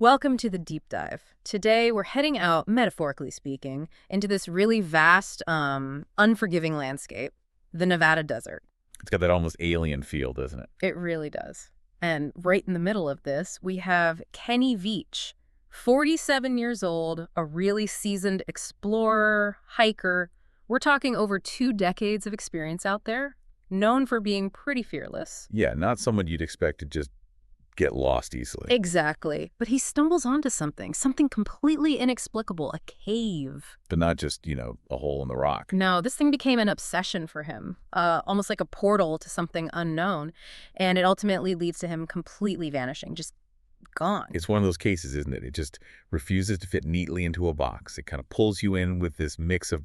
Welcome to the deep dive. Today we're heading out, metaphorically speaking, into this really vast, unforgiving landscape, the Nevada desert. It's got that almost alien feel, doesn't it? It really does. And right in the middle of this, we have Kenny Veach, 47 years old, a really seasoned explorer, hiker. We're talking over 2 decades of experience out there, known for being pretty fearless. Yeah, not someone you'd expect to just get lost easily. Exactly. But he stumbles onto something completely inexplicable, a cave. But not just, a hole in the rock. No, this thing became an obsession for him, almost like a portal to something unknown, and it ultimately leads to him completely vanishing, just gone. It's one of those cases, isn't it? It just refuses to fit neatly into a box. It kind of pulls you in with this mix of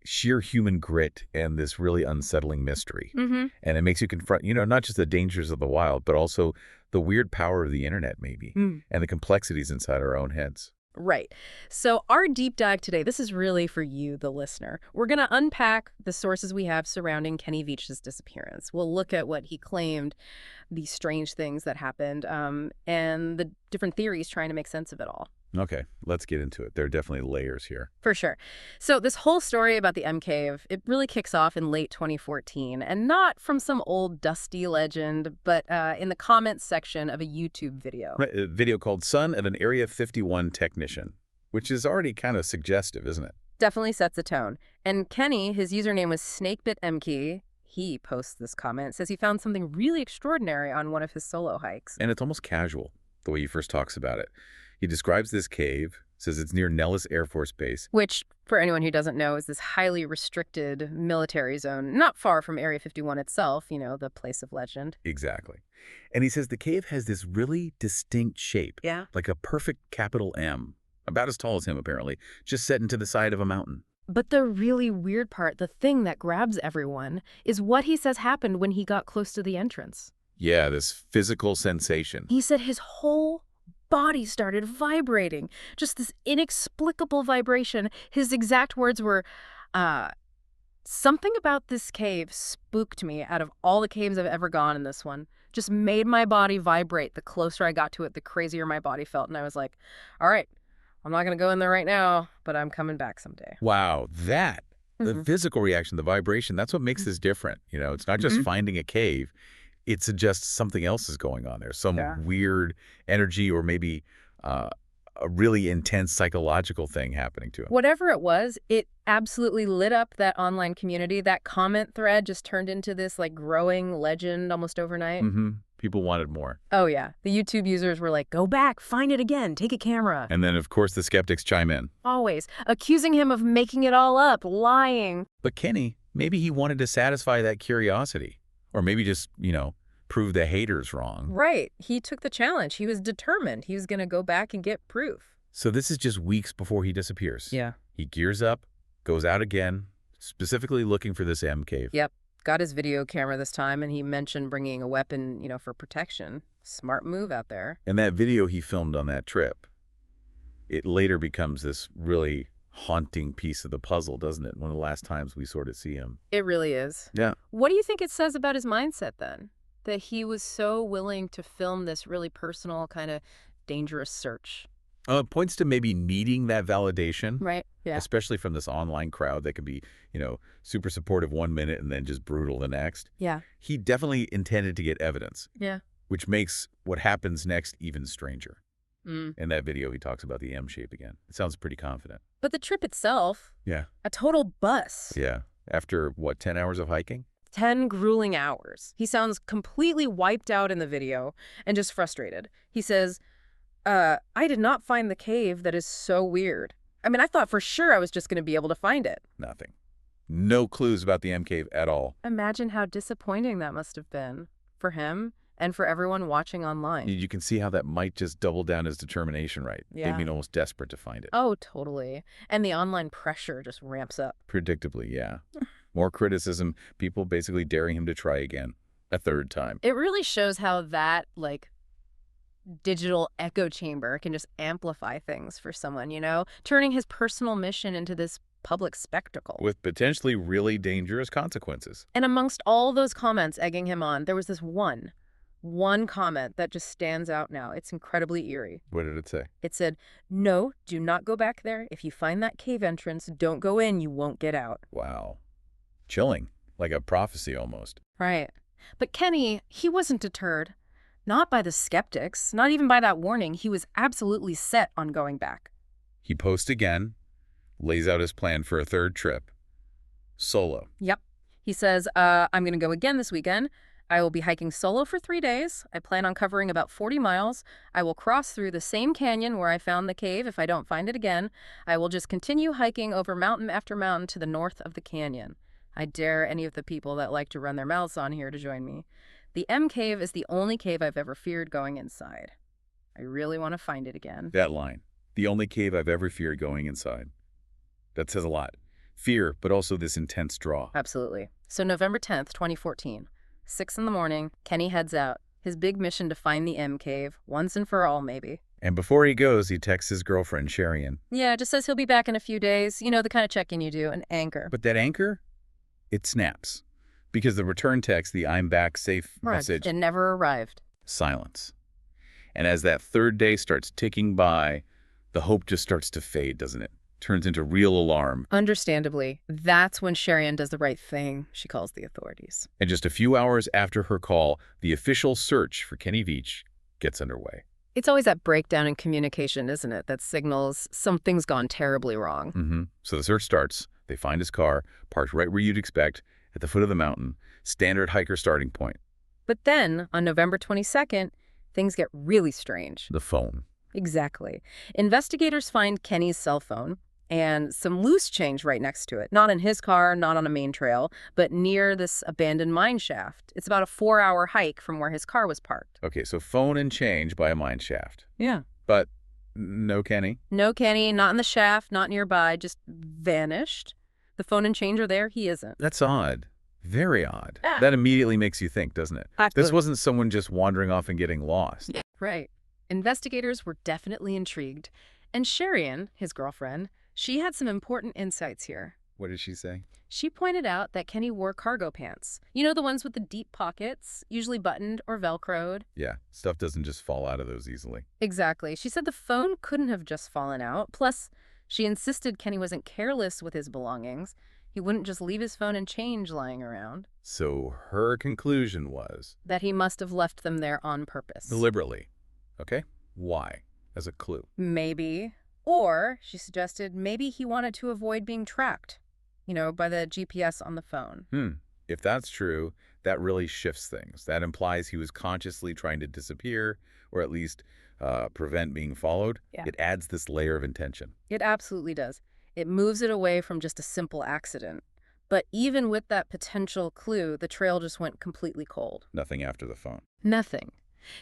sheer human grit and this really unsettling mystery. And it makes you confront, not just the dangers of the wild, but also the weird power of the internet, maybe, and the complexities inside our own heads. Right. So our deep dive today, this is really for you, the listener. We're going to unpack the sources we have surrounding Kenny Veach's disappearance. We'll look at what he claimed, these strange things that happened, and the different theories trying to make sense of it all. Okay, let's get into it. There are definitely layers here. For sure. So this whole story about the M Cave, it really kicks off in late 2014, and not from some old dusty legend, but in the comments section of a YouTube video. Right, a video called Son of an Area 51 Technician, which is already kind of suggestive, isn't it? Definitely sets a tone. And Kenny, his username was SnakeBitMKey. He posts this comment, says he found something really extraordinary on one of his solo hikes. And it's almost casual, the way he first talks about it. He describes this cave, says it's near Nellis Air Force Base. Which, for anyone who doesn't know, is this highly restricted military zone, not far from Area 51 itself, the place of legend. Exactly. And he says the cave has this really distinct shape. Yeah. Like a perfect capital M, about as tall as him, apparently, just set into the side of a mountain. But the really weird part, the thing that grabs everyone, is what he says happened when he got close to the entrance. Yeah, this physical sensation. He said his whole body started vibrating, just this inexplicable vibration. His exact words were, something about this cave spooked me out of all the caves I've ever gone in this one. Just made my body vibrate. The closer I got to it, the crazier my body felt. And I was like, all right, I'm not going to go in there right now, but I'm coming back someday. Wow, the physical reaction, the vibration, that's what makes this different. It's not just finding a cave. It's just something else is going on there. Some weird energy or maybe a really intense psychological thing happening to him. Whatever it was, it absolutely lit up that online community. That comment thread just turned into this growing legend almost overnight. People wanted more. Oh, yeah. The YouTube users were like, go back, find it again, take a camera. And then, of course, the skeptics chime in. Always. Accusing him of making it all up, lying. But Kenny, maybe he wanted to satisfy that curiosity. Or maybe just, prove the haters wrong. Right. He took the challenge. He was determined. He was going to go back and get proof. So this is just weeks before he disappears. Yeah. He gears up, goes out again, specifically looking for this M cave. Yep. Got his video camera this time, and he mentioned bringing a weapon, for protection. Smart move out there. And that video he filmed on that trip, it later becomes this really haunting piece of the puzzle, doesn't it? One of the last times we sort of see him. It really is. Yeah. What do you think it says about his mindset then? That he was so willing to film this really personal, kind of dangerous search? It points to maybe needing that validation. Right, yeah. Especially from this online crowd that can be, super supportive one minute and then just brutal the next. Yeah. He definitely intended to get evidence. Yeah. Which makes what happens next even stranger. In that video, he talks about the M shape again. It sounds pretty confident. But the trip itself, yeah, a total bust. Yeah. After, 10 hours of hiking? 10 grueling hours. He sounds completely wiped out in the video and just frustrated. He says, I did not find the cave. That is so weird. I mean, I thought for sure I was just going to be able to find it. Nothing. No clues about the M cave at all. Imagine how disappointing that must have been for him and for everyone watching online. You can see how that might just double down his determination, right? Yeah. Making him almost desperate to find it. Oh, totally. And the online pressure just ramps up. Predictably, yeah. More criticism, people basically daring him to try again, a third time. It really shows how that, digital echo chamber can just amplify things for someone, turning his personal mission into this public spectacle. With potentially really dangerous consequences. And amongst all those comments egging him on, there was this one one comment that just stands out now. It's incredibly eerie. What did it say? It said, "No, do not go back there. If you find that cave entrance, don't go in. You won't get out." Wow. Chilling. Like a prophecy almost. Right. But Kenny, he wasn't deterred. Not by the skeptics, not even by that warning. He was absolutely set on going back. He posts again, lays out his plan for a third trip. Solo. Yep. He says, I'm going to go again this weekend. I will be hiking solo for 3 days. I plan on covering about 40 miles. I will cross through the same canyon where I found the cave if I don't find it again. I will just continue hiking over mountain after mountain to the north of the canyon. I dare any of the people that like to run their mouths on here to join me. The M cave is the only cave I've ever feared going inside. I really want to find it again. That line. The only cave I've ever feared going inside. That says a lot. Fear, but also this intense draw. Absolutely. So November 10th, 2014. 6 in the morning, Kenny heads out. His big mission to find the M cave, once and for all, maybe. And before he goes, he texts his girlfriend, Sharian. Yeah, just says he'll be back in a few days. You know, the kind of check-in you do, an anchor. But that anchor, it snaps. Because the return text, the I'm back safe message, it never arrived. Silence. And as that third day starts ticking by, the hope just starts to fade, doesn't it? Turns into real alarm. Understandably, that's when Sharian does the right thing. She calls the authorities. And just a few hours after her call, the official search for Kenny Veach gets underway. It's always that breakdown in communication, isn't it, that signals something's gone terribly wrong. So the search starts. They find his car, parked right where you'd expect, at the foot of the mountain, standard hiker starting point. But then, on November 22nd, things get really strange. The phone. Exactly. Investigators find Kenny's cell phone and some loose change right next to it. Not in his car, not on a main trail, but near this abandoned mine shaft. It's about a 4-hour hike from where his car was parked. Okay, so phone and change by a mine shaft. Yeah. But no Kenny? No Kenny, not in the shaft, not nearby, just vanished. The phone and change are there, he isn't. That's odd. Very odd. That immediately makes you think, doesn't it? This wasn't someone just wandering off and getting lost. Right. Investigators were definitely intrigued. And Sharian, his girlfriend, she had some important insights here. What did she say? She pointed out that Kenny wore cargo pants. You know, the ones with the deep pockets, usually buttoned or Velcroed? Yeah, stuff doesn't just fall out of those easily. Exactly. She said the phone couldn't have just fallen out. Plus, she insisted Kenny wasn't careless with his belongings. He wouldn't just leave his phone and change lying around. So her conclusion was? That he must have left them there on purpose. Deliberately. Okay? Why? As a clue. Maybe. Or, she suggested, maybe he wanted to avoid being tracked, you know, by the GPS on the phone. If that's true, that really shifts things. That implies he was consciously trying to disappear, or at least prevent being followed. Yeah. It adds this layer of intention. It absolutely does. It moves it away from just a simple accident. But even with that potential clue, the trail just went completely cold. Nothing after the phone. Nothing.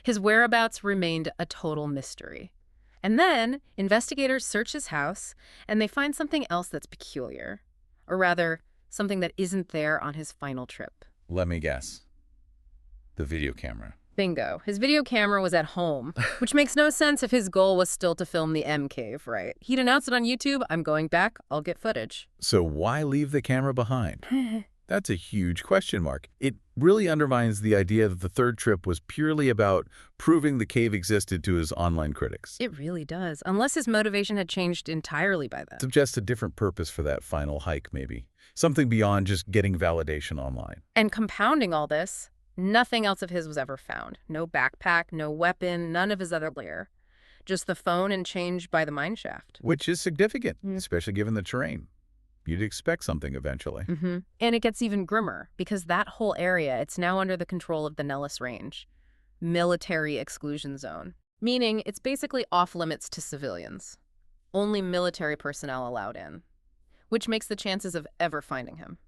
His whereabouts remained a total mystery. And then, investigators search his house, and they find something else that's peculiar. Or rather, something that isn't there on his final trip. Let me guess. The video camera. Bingo. His video camera was at home, which makes no sense if his goal was still to film the M cave, right? He'd announced it on YouTube, I'm going back, I'll get footage. So why leave the camera behind? That's a huge question mark. It really undermines the idea that the third trip was purely about proving the cave existed to his online critics. It really does, unless his motivation had changed entirely by then. Suggests a different purpose for that final hike, maybe. Something beyond just getting validation online. And compounding all this, nothing else of his was ever found. No backpack, no weapon, none of his other gear. Just the phone and change by the mine shaft. Which is significant, especially given the terrain. You'd expect something eventually. And it gets even grimmer, because that whole area, it's now under the control of the Nellis Range. Military exclusion zone. Meaning it's basically off limits to civilians. Only military personnel allowed in. Which makes the chances of ever finding him,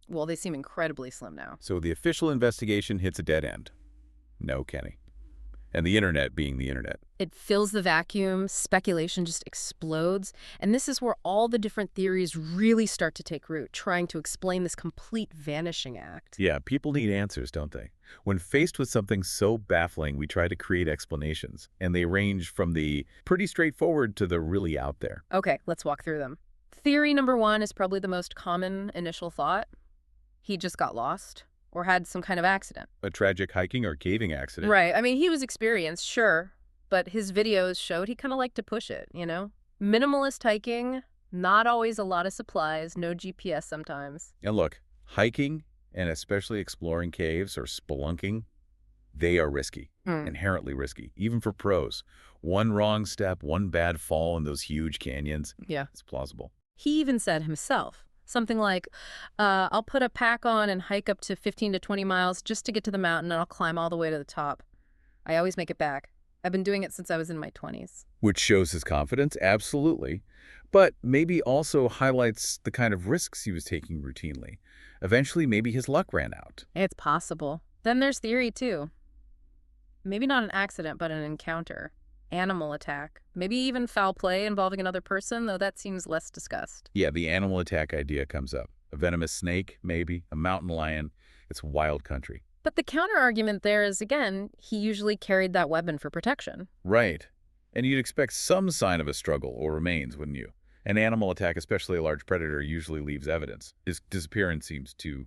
well, they seem incredibly slim now. So the official investigation hits a dead end. No Kenny. And the internet being the internet. It fills the vacuum, speculation just explodes, and this is where all the different theories really start to take root, trying to explain this complete vanishing act. Yeah, people need answers, don't they? When faced with something so baffling, we try to create explanations, and they range from the pretty straightforward to the really out there. Okay, let's walk through them. Theory number 1 is probably the most common initial thought. He just got lost. or had some kind of accident. A tragic hiking or caving accident. Right. I mean, he was experienced, sure, but his videos showed he kind of liked to push it, you know? Minimalist hiking, not always a lot of supplies, no GPS sometimes. And look, hiking and especially exploring caves or spelunking, they are risky, inherently risky, even for pros. One wrong step, one bad fall in those huge canyons, Yeah. it's plausible. He even said himself, something like, I'll put a pack on and hike up to 15 to 20 miles just to get to the mountain, and I'll climb all the way to the top. I always make it back. I've been doing it since I was in my 20s. Which shows his confidence, absolutely, but maybe also highlights the kind of risks he was taking routinely. Eventually, maybe his luck ran out. It's possible. Then there's theory, too. Maybe not an accident, but an encounter. Animal attack. Maybe even foul play involving another person, though that seems less discussed. Yeah, the animal attack idea comes up. A venomous snake, maybe, a mountain lion. It's wild country. But the counter-argument there is, again, he usually carried that weapon for protection. Right. And you'd expect some sign of a struggle or remains, wouldn't you? An animal attack, especially a large predator, usually leaves evidence. His disappearance seems too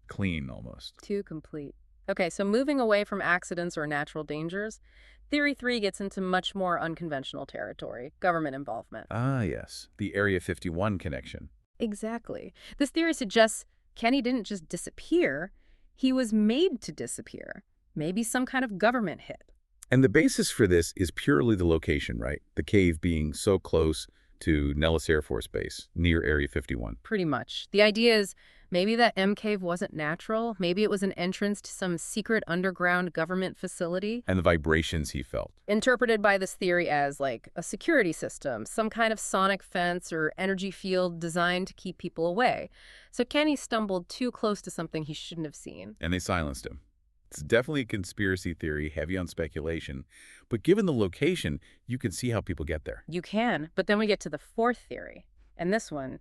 clean, almost. Too complete. Okay, so moving away from accidents or natural dangers, Theory 3 gets into much more unconventional territory, government involvement. Ah, yes. The Area 51 connection. Exactly. This theory suggests Kenny didn't just disappear, he was made to disappear. Maybe some kind of government hit. And the basis for this is purely the location, right? The cave being so close to Nellis Air Force Base, near Area 51. Pretty much. The idea is maybe that M cave wasn't natural. Maybe it was an entrance to some secret underground government facility. And the vibrations he felt. Interpreted by this theory as like a security system, some kind of sonic fence or energy field designed to keep people away. So Kenny stumbled too close to something he shouldn't have seen. And they silenced him. It's definitely a conspiracy theory, heavy on speculation. But given the location, you can see how people get there. You can, but then we get to the fourth theory. And this one,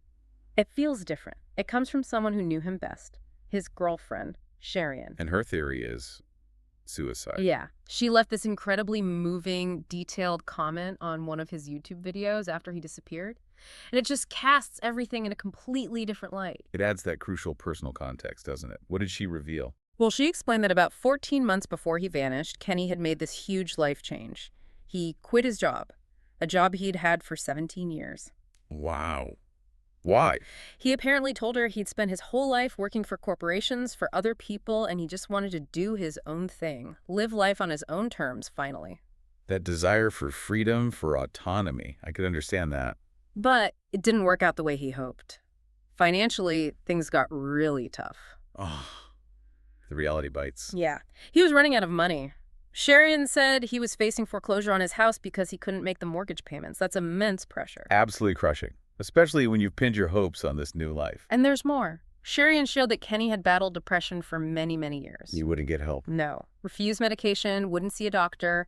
it feels different. It comes from someone who knew him best, his girlfriend, Sharian. And her theory is suicide. Yeah. She left this incredibly moving, detailed comment on one of his YouTube videos after he disappeared. And it just casts everything in a completely different light. It adds that crucial personal context, doesn't it? What did she reveal? Well, she explained that about 14 months before he vanished, Kenny had made this huge life change. He quit his job, a job he'd had for 17 years. Wow. Why? He apparently told her he'd spent his whole life working for corporations, for other people, and he just wanted to do his own thing, live life on his own terms, finally. That desire for freedom, for autonomy. I could understand that. But it didn't work out the way he hoped. Financially, things got really tough. Oh, the reality bites. Yeah. He was running out of money. Sharian said he was facing foreclosure on his house because he couldn't make the mortgage payments. That's immense pressure. Absolutely crushing, especially when you've pinned your hopes on this new life. And there's more. Sharian showed that Kenny had battled depression for many, many years. You wouldn't get help. No. Refused medication, wouldn't see a doctor.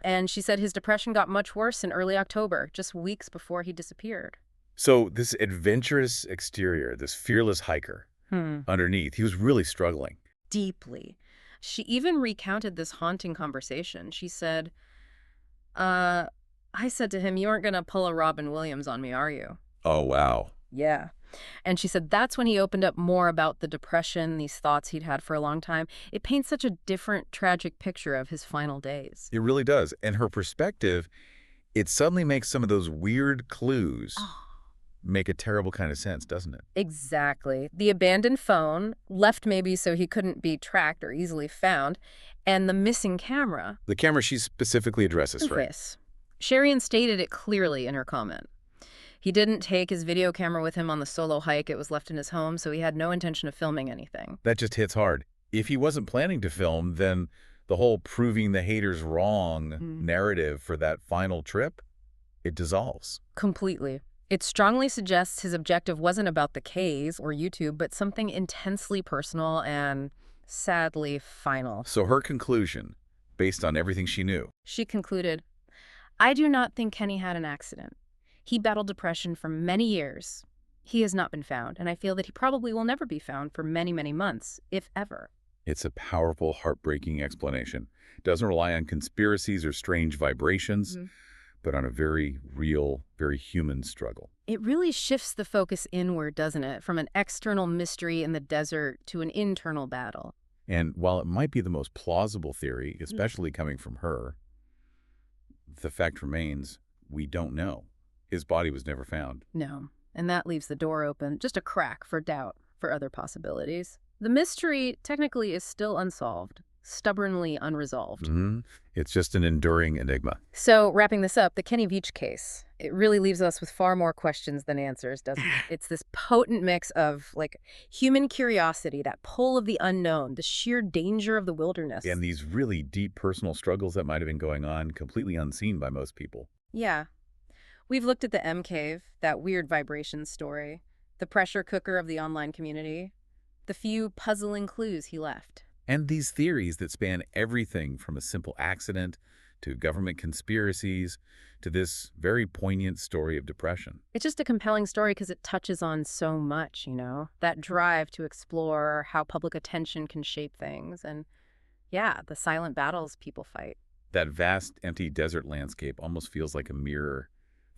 And she said his depression got much worse in early October, just weeks before he disappeared. So this adventurous exterior, this fearless hiker, underneath, he was really struggling. Deeply. She even recounted this haunting conversation. She said, I said to him, you aren't going to pull a Robin Williams on me, are you? Oh, wow. Yeah. And she said that's when he opened up more about the depression, these thoughts he'd had for a long time. It paints such a different, tragic picture of his final days. It really does. And her perspective, it suddenly makes some of those weird clues make a terrible kind of sense, doesn't it? Exactly. The abandoned phone, left maybe so he couldn't be tracked or easily found, and the missing camera. The camera she specifically addresses, right? Yes. Sharian stated it clearly in her comment. He didn't take his video camera with him on the solo hike. It was left in his home, so he had no intention of filming anything. That just hits hard. If he wasn't planning to film, then the whole proving the haters wrong narrative for that final trip, it dissolves. Completely. It strongly suggests his objective wasn't about the Ks or YouTube, but something intensely personal and, sadly, final. So her conclusion, based on everything she knew. She concluded, I do not think Kenny had an accident. He battled depression for many years. He has not been found, and I feel that he probably will never be found for many, many months, if ever. It's a powerful, heartbreaking explanation. It doesn't rely on conspiracies or strange vibrations, but on a very real, very human struggle. It really shifts the focus inward, doesn't it? From an external mystery in the desert to an internal battle. And while it might be the most plausible theory, Mm. especially coming from her, the fact remains we don't know. His body was never found. No. And that leaves the door open, just a crack for doubt, for other possibilities. The mystery technically is still unsolved, stubbornly unresolved. It's just an enduring enigma. So, wrapping this up, the Kenny Veach case, it really leaves us with far more questions than answers, doesn't it? It's this potent mix of, human curiosity, that pull of the unknown, the sheer danger of the wilderness. And these really deep personal struggles that might have been going on, completely unseen by most people. Yeah. We've looked at the M Cave, that weird vibration story, the pressure cooker of the online community, the few puzzling clues he left. And these theories that span everything from a simple accident to government conspiracies to this very poignant story of depression. It's just a compelling story because it touches on so much, that drive to explore how public attention can shape things and, yeah, the silent battles people fight. That vast, empty desert landscape almost feels like a mirror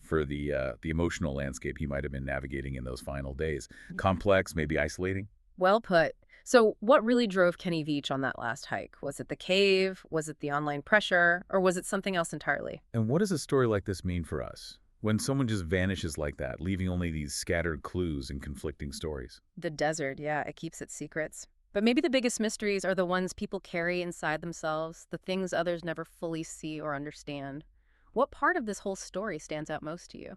for the emotional landscape he might have been navigating in those final days. Complex, maybe isolating. Well put. So what really drove Kenny Veach on that last hike? Was it the cave? Was it the online pressure? Or was it something else entirely? And what does a story like this mean for us? When someone just vanishes like that, leaving only these scattered clues and conflicting stories. The desert, yeah, it keeps its secrets. But maybe the biggest mysteries are the ones people carry inside themselves, the things others never fully see or understand. What part of this whole story stands out most to you?